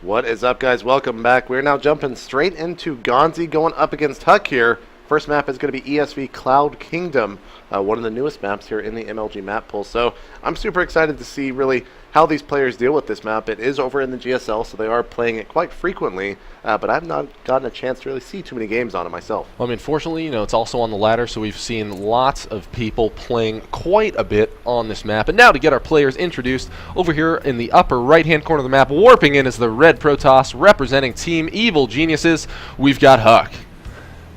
What is up, guys? Welcome back. We're now jumping straight into Ganzi going up against Huck here. First map is going to be ESV Cloud Kingdom, one of the newest maps here in the MLG map pool. So I'm super excited to see really how these players deal with this map. It is over in the GSL, so they are playing it quite frequently, but I've not gotten a chance to really see too many games on it myself. Well, I mean, fortunately, it's also on the ladder, so we've seen lots of people playing quite a bit on this map. And now to get our players introduced, over here in the upper right-hand corner of the map, warping in is the red Protoss representing Team Evil Geniuses. We've got Huck.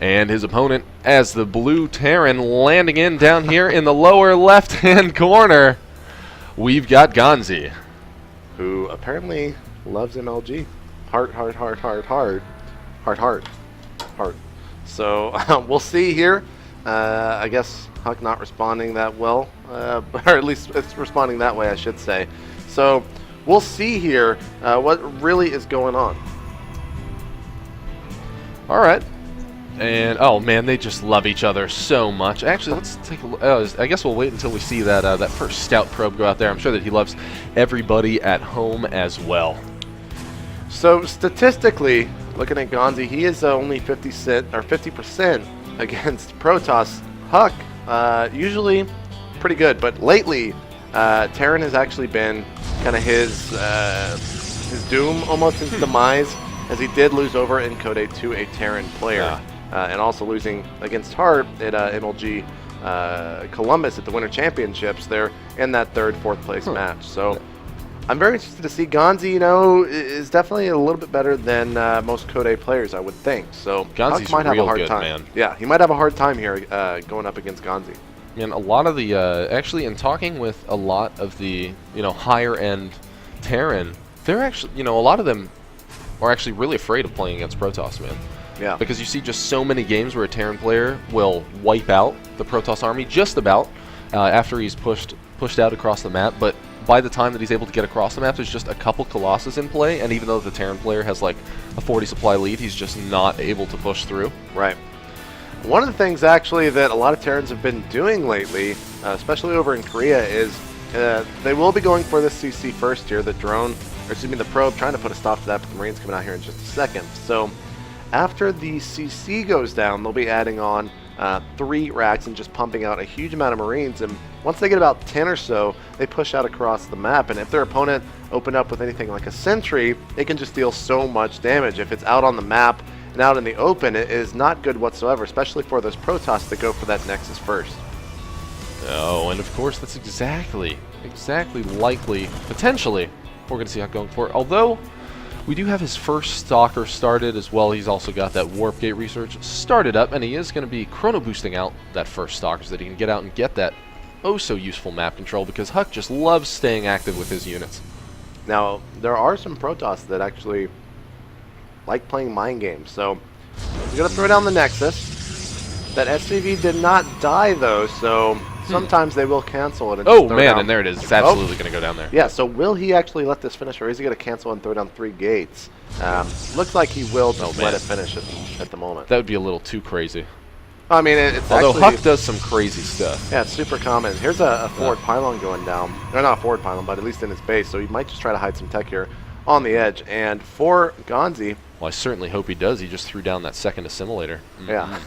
And his opponent as the blue Terran landing in down here in the lower left-hand corner. We've got Ganzi, who apparently loves MLG. Heart. So we'll see here. I guess Huck not responding that well, or at least it's responding that way, I should say. So we'll see here what really is going on. All right. And, oh man, they just love each other so much. Actually, let's take a look. I guess we'll wait until we see that that first scout probe go out there. I'm sure that he loves everybody at home as well. So statistically, looking at Ganzi, he is only 50% against Protoss. Huck, usually pretty good, but lately, Terran has actually been kind of his doom, almost his demise, as he did lose over in Code 8 to a Terran player. Yeah. And also losing against Hart at MLG Columbus at the Winter Championships there in that fourth place match. So I'm very interested to see. Ganzi, is definitely a little bit better than most Code 8 players, I would think. So Ganzi's might have a real hard good, time. man. Yeah, he might have a hard time here going up against Ganzi. And a lot of the, actually in talking with a lot of the, higher end Terran, they're actually, a lot of them are actually really afraid of playing against Protoss, man. Yeah. Because you see just so many games where a Terran player will wipe out the Protoss army just about after he's pushed out across the map. But by the time that he's able to get across the map, there's just a couple Colossus in play. And even though the Terran player has like a 40 supply lead, he's just not able to push through. Right. One of the things actually that a lot of Terrans have been doing lately, especially over in Korea, is they will be going for the CC first here, the drone, or excuse me, the probe, trying to put a stop to that, but the Marines coming out here in just a second. So after the CC goes down, they'll be adding on 3 racks and just pumping out a huge amount of Marines. And once they get about 10 or so, they push out across the map. And if their opponent opened up with anything like a sentry, it can just deal so much damage. If it's out on the map and out in the open, it is not good whatsoever, especially for those Protoss that go for that Nexus first. Oh, and of course that's exactly likely, potentially, we're going to see how going for it. Although we do have his first Stalker started as well. He's also got that Warp Gate research started up, and he is going to be chrono boosting out that first Stalker so that he can get out and get that so useful map control, because Huck just loves staying active with his units. Now, there are some Protoss that actually like playing mind games, so he's going to throw down the Nexus. That SCV did not die though, so sometimes they will cancel it. And oh man, and there it is. It's absolutely going to go down there. Yeah, so will he actually let this finish, or is he going to cancel and throw down 3 gates? Looks like he will just let it finish at the moment. That would be a little too crazy. I mean, it's although actually, Huck does some crazy stuff. Yeah, it's super common. Here's a forward pylon going down. Or not a forward pylon, but at least in his base, so he might just try to hide some tech here on the edge. And for Ganzi, well, I certainly hope he does. He just threw down that second assimilator. Yeah.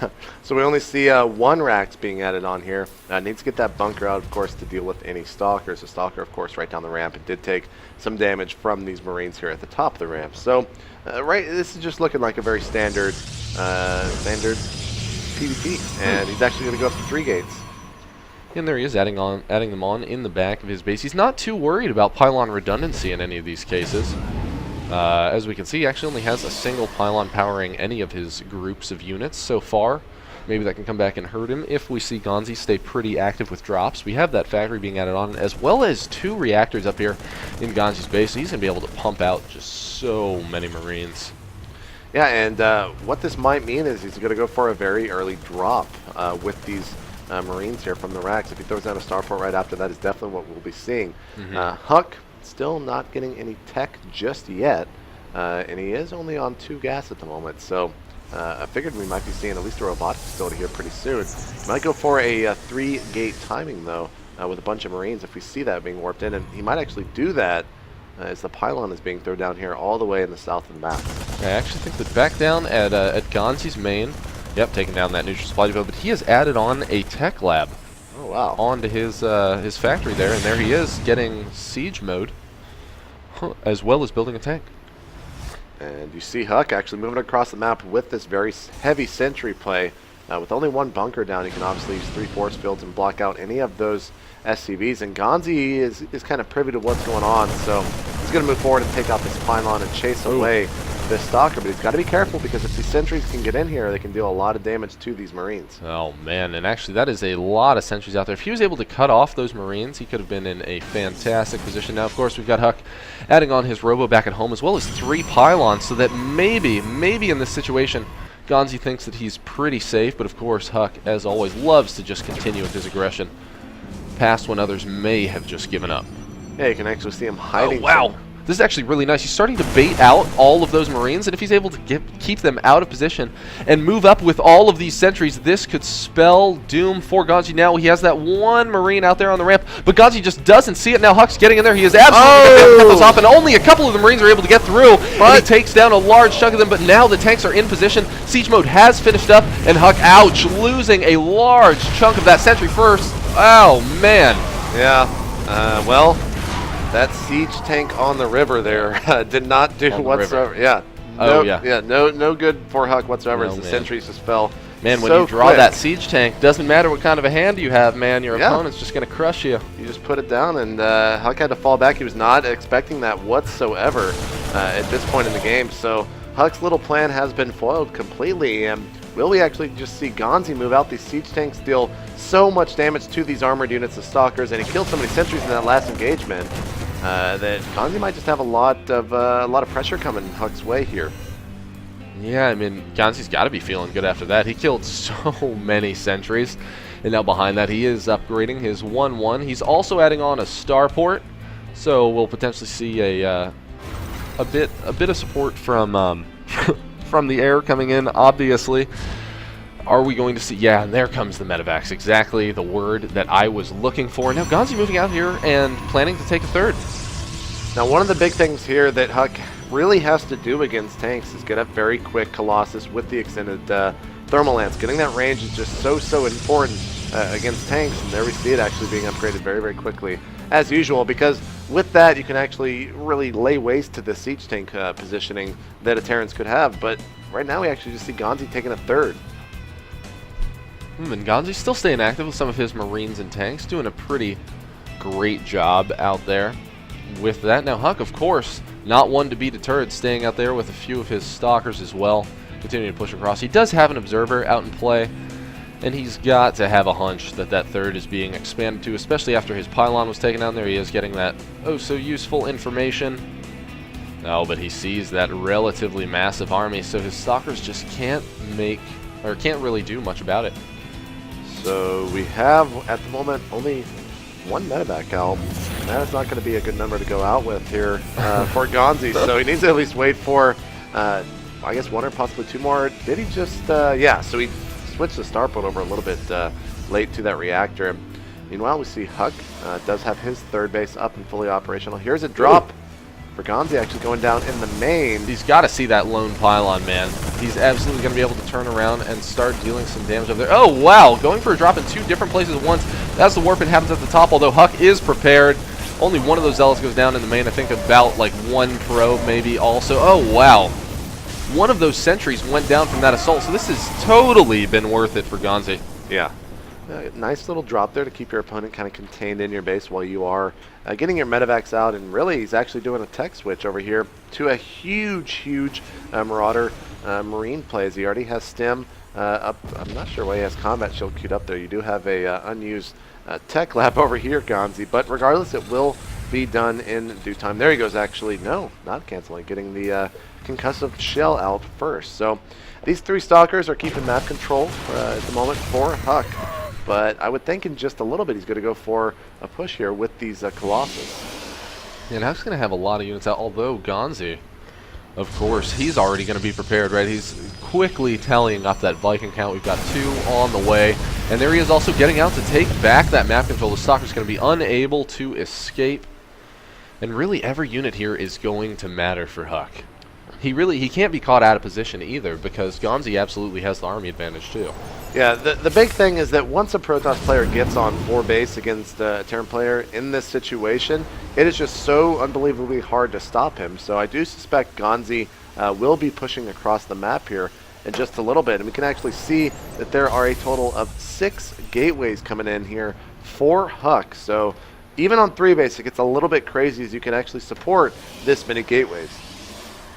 So we only see 1 rack being added on here. Needs to get that bunker out, of course, to deal with any stalkers. The stalker, of course, right down the ramp. It did take some damage from these Marines here at the top of the ramp. So, this is just looking like a very standard PvP. And he's actually going to go up to 3 gates. And there he is, adding them on in the back of his base. He's not too worried about pylon redundancy in any of these cases. As we can see, he actually only has a single pylon powering any of his groups of units so far. Maybe that can come back and hurt him if we see Ganzi stay pretty active with drops. We have that factory being added on, as well as 2 reactors up here in Ganzi's base. So he's going to be able to pump out just so many Marines. Yeah, and what this might mean is he's going to go for a very early drop with these Marines here from the racks. If he throws down a starport right after, that is definitely what we'll be seeing. Huck still not getting any tech just yet, and he is only on 2 gas at the moment, so I figured we might be seeing at least a robotic facility here pretty soon. Might go for a 3-gate timing though, with a bunch of Marines if we see that being warped in, and he might actually do that as the pylon is being thrown down here all the way in the south of the map. I actually think that back down at Ganzi's main, yep, taking down that neutral supply depot, but he has added on a tech lab. Oh, wow. Onto his factory there, and there he is getting siege mode, as well as building a tank. And you see Huck actually moving across the map with this very heavy sentry play. With only one bunker down, you can obviously use 3 force fields and block out any of those SCVs. And Ganzi is kind of privy to what's going on, so he's going to move forward and take out this pylon and chase away this stalker. But he's got to be careful, because if these sentries can get in here, they can deal a lot of damage to these Marines. Oh man, and actually that is a lot of sentries out there. If he was able to cut off those Marines, he could have been in a fantastic position. Now, of course, we've got Huck adding on his robo back at home, as well as 3 pylons, so that maybe in this situation, Ganzi thinks that he's pretty safe. But of course, Huck, as always, loves to just continue with his aggression past when others may have just given up. Yeah, you can actually see him hiding. Oh, wow. This is actually really nice. He's starting to bait out all of those Marines, and if he's able to keep them out of position and move up with all of these sentries, this could spell doom for Ganzi. Now he has that one Marine out there on the ramp, but Ganzi just doesn't see it. Now Huck's getting in there. He is absolutely going to get those off, and only a couple of the Marines are able to get through, but he takes down a large chunk of them. But now the tanks are in position. Siege mode has finished up, and Huck, ouch, losing a large chunk of that sentry first. Oh, man. Yeah, well, that siege tank on the river there did not do whatsoever. Yeah. No good for Huck whatsoever, as the sentries just fell. Man, when you draw that siege tank, doesn't matter what kind of a hand you have, man, your opponent's just going to crush you. You just put it down, and Huck had to fall back. He was not expecting that whatsoever at this point in the game. So Huck's little plan has been foiled completely. And will we actually just see Ganzi move out? These siege tanks deal so much damage to these armored units of stalkers, and he killed so many sentries in that last engagement that Ganzi might just have a lot of pressure coming Huck's way here. Yeah, I mean, Ganzi's got to be feeling good after that. He killed so many sentries, and now behind that he is upgrading his 1-1. He's also adding on a starport, so we'll potentially see a bit of support from from the air coming in. Obviously, are we going to see? Yeah, and there comes the medevacs. Exactly the word that I was looking for. Now Ganzi moving out here and planning to take a third. Now, one of the big things here that Huck really has to do against tanks is get up very quick Colossus with the extended thermal lance. Getting that range is just so important against tanks, and there we see it actually being upgraded very quickly, as usual, because with that you can actually really lay waste to the siege tank positioning that a Terrans could have. But right now we actually just see Ganzi taking a third. And Ganzi's still staying active with some of his Marines and tanks, doing a pretty great job out there with that. Now Huck, of course, not one to be deterred, staying out there with a few of his stalkers as well, continuing to push across. He does have an observer out in play, and he's got to have a hunch that that third is being expanded to, especially after his pylon was taken down. There he is getting that oh-so-useful information. No, but he sees that relatively massive army, so his stalkers just can't really do much about it. So we have, at the moment, only one medevac out. That is not going to be a good number to go out with here for Ganzi. So he needs to at least wait for, I guess, 1 or possibly 2 more. Did he just, yeah, so he switched the starport over a little bit late to that reactor. Meanwhile, we see Huck does have his third base up and fully operational. Here's a drop for Ganzi actually going down in the main. He's got to see that lone pylon, man. He's absolutely going to be able to turn around and start dealing some damage over there. Oh, wow. Going for a drop in 2 different places at once. That's the warp. It happens at the top, although Huck is prepared. Only one of those zealots goes down in the main. I think about like 1 probe maybe also. Oh, wow. One of those sentries went down from that assault, so this has totally been worth it for Ganzi. Yeah. Nice little drop there to keep your opponent kind of contained in your base while you are getting your medevacs out. And really, he's actually doing a tech switch over here to a huge Marauder Marine play, as he already has stem up. I'm not sure why he has combat shield queued up there. You do have a unused tech lab over here, Ganzi, but regardless, it will be done in due time. There he goes, actually. No, not canceling. Getting the concussive shell out first. So these 3 stalkers are keeping map control at the moment for Huck. But I would think in just a little bit he's going to go for a push here with these Colossus. Yeah, and Huck's going to have a lot of units out, although Ganzi, of course, he's already going to be prepared, right? He's quickly tallying up that Viking count. We've got 2 on the way. And there he is also getting out to take back that map control. The stalker's going to be unable to escape. And really, every unit here is going to matter for Huck. He can't be caught out of position either, because Ganzi absolutely has the army advantage too. Yeah, the big thing is that once a Protoss player gets on 4 base against a Terran player in this situation, it is just so unbelievably hard to stop him. So I do suspect Ganzi will be pushing across the map here in just a little bit. And we can actually see that there are a total of 6 gateways coming in here for Huck. So even on 3 base, it gets a little bit crazy as you can actually support this many gateways.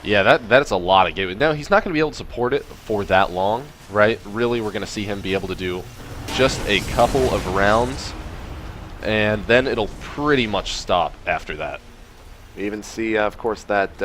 Yeah, that's a lot of gateways. Now, he's not going to be able to support it for that long, right? Really, we're going to see him be able to do just a couple of rounds, and then it'll pretty much stop after that. We even see, of course, that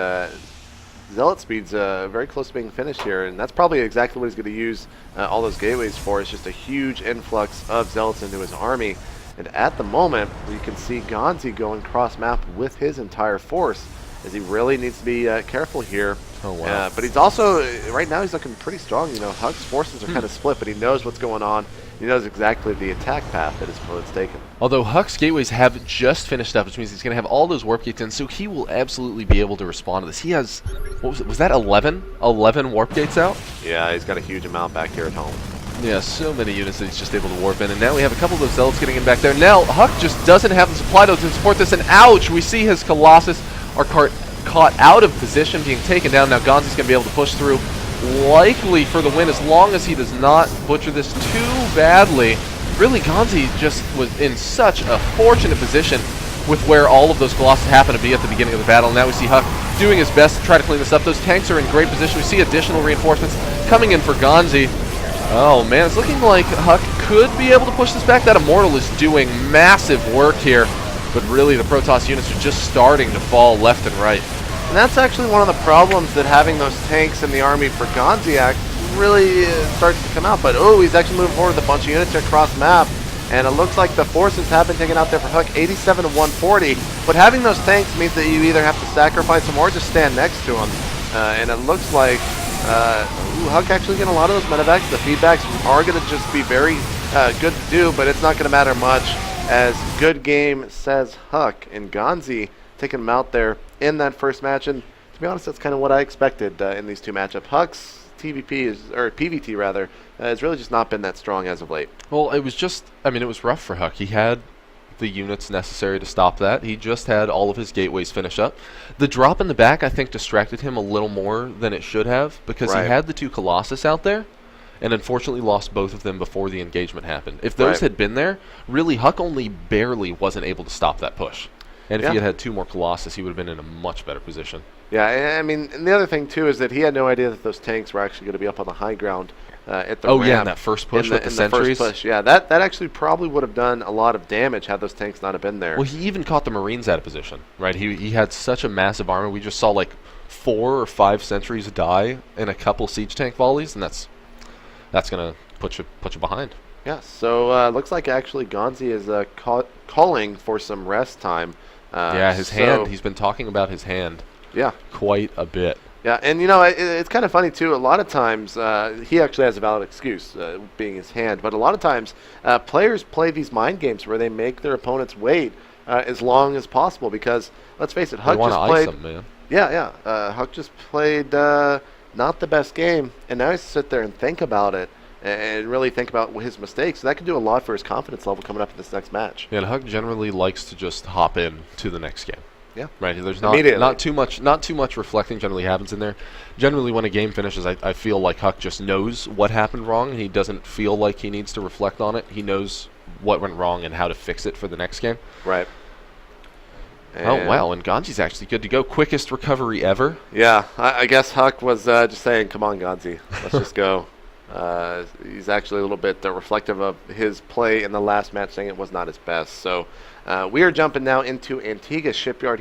Zealot speed's very close to being finished here, and that's probably exactly what he's going to use all those gateways for. It's just a huge influx of Zealots into his army, and at the moment, you can see Ganzi going cross-map with his entire force, as he really needs to be careful here. Oh, wow. But he's also, right now, he's looking pretty strong. You know, Huck's forces are kind of split, but he knows what's going on. He knows exactly the attack path that his opponent's taken. Although Huck's gateways have just finished up, which means he's going to have all those warp gates in, so he will absolutely be able to respond to this. He has, what was it? Was that 11? 11 warp gates out? Yeah, he's got a huge amount back here at home. Yeah, so many units that he's just able to warp in, and now we have a couple of those Zealots getting in back there. Now, Huck just doesn't have the supply nodes to support this, and ouch! We see his Colossus are caught out of position, being taken down. Now Ganzi's going to be able to push through, likely for the win, as long as he does not butcher this too badly. Really, Ganzi just was in such a fortunate position with where all of those Colossus happen to be at the beginning of the battle. Now we see Huck doing his best to try to clean this up. Those tanks are in great position. We see additional reinforcements coming in for Ganzi. Oh man, it's looking like Huck could be able to push this back. That Immortal is doing massive work here, but really the Protoss units are just starting to fall left and right. And that's actually one of the problems that having those tanks in the army for Ganzi really starts to come out. But oh, he's actually moving forward with a bunch of units across map, and it looks like the forces have been taken out there for Huck, 87 to 140. But having those tanks means that you either have to sacrifice them or just stand next to them. And it looks like Huck actually getting a lot of those medevacs. The feedbacks are going to just be very good to do, but it's not going to matter much, as good game says Huck. And Ganzi taking him out there in that first match, and to be honest, that's kind of what I expected in these two matchups. Huck's PVT rather, has really just not been that strong as of late. Well, it was just, I mean, it was rough for Huck. He had the units necessary to stop that. He just had all of his gateways finish up. The drop in the back, I think, distracted him a little more than it should have, because he had the 2 Colossus out there, and unfortunately lost both of them before the engagement happened. If those had been there, really, Huck only barely wasn't able to stop that push. And if he had had 2 more Colossus, he would have been in a much better position. Yeah, I mean, and the other thing, too, is that he had no idea that those tanks were actually going to be up on the high ground at the ramp. Yeah, in that first push with the sentries. The first push, yeah, that actually probably would have done a lot of damage had those tanks not have been there. Well, he even caught the Marines out of position, right? He had such a massive army. We just saw, like, 4 or 5 sentries die in a couple siege tank volleys, and that's going to put you behind. Yeah, so looks like actually Ganzi is calling for some rest time. Yeah, his hand. He's been talking about his hand. Yeah, quite a bit. Yeah, and you know, it's kind of funny too. A lot of times, he actually has a valid excuse, being his hand. But a lot of times, players play these mind games where they make their opponents wait as long as possible. Because let's face it, Huck just played. Ice him, man. Yeah. Huck just played not the best game, and now he has to sit there and think about it and really think about his mistakes. So that could do a lot for his confidence level coming up in this next match. Yeah, and Huck generally likes to just hop in to the next game. Yeah. Right. There's not too much reflecting generally happens in there. Generally, when a game finishes, I feel like Huck just knows what happened wrong, and he doesn't feel like he needs to reflect on it. He knows what went wrong and how to fix it for the next game. Right. Oh, wow, and Ganzi's actually good to go. Quickest recovery ever. Yeah, I guess Huck was just saying, come on, Ganzi, let's just go. He's actually a little bit reflective of his play in the last match, saying it was not his best. So we are jumping now into Antigua Shipyard.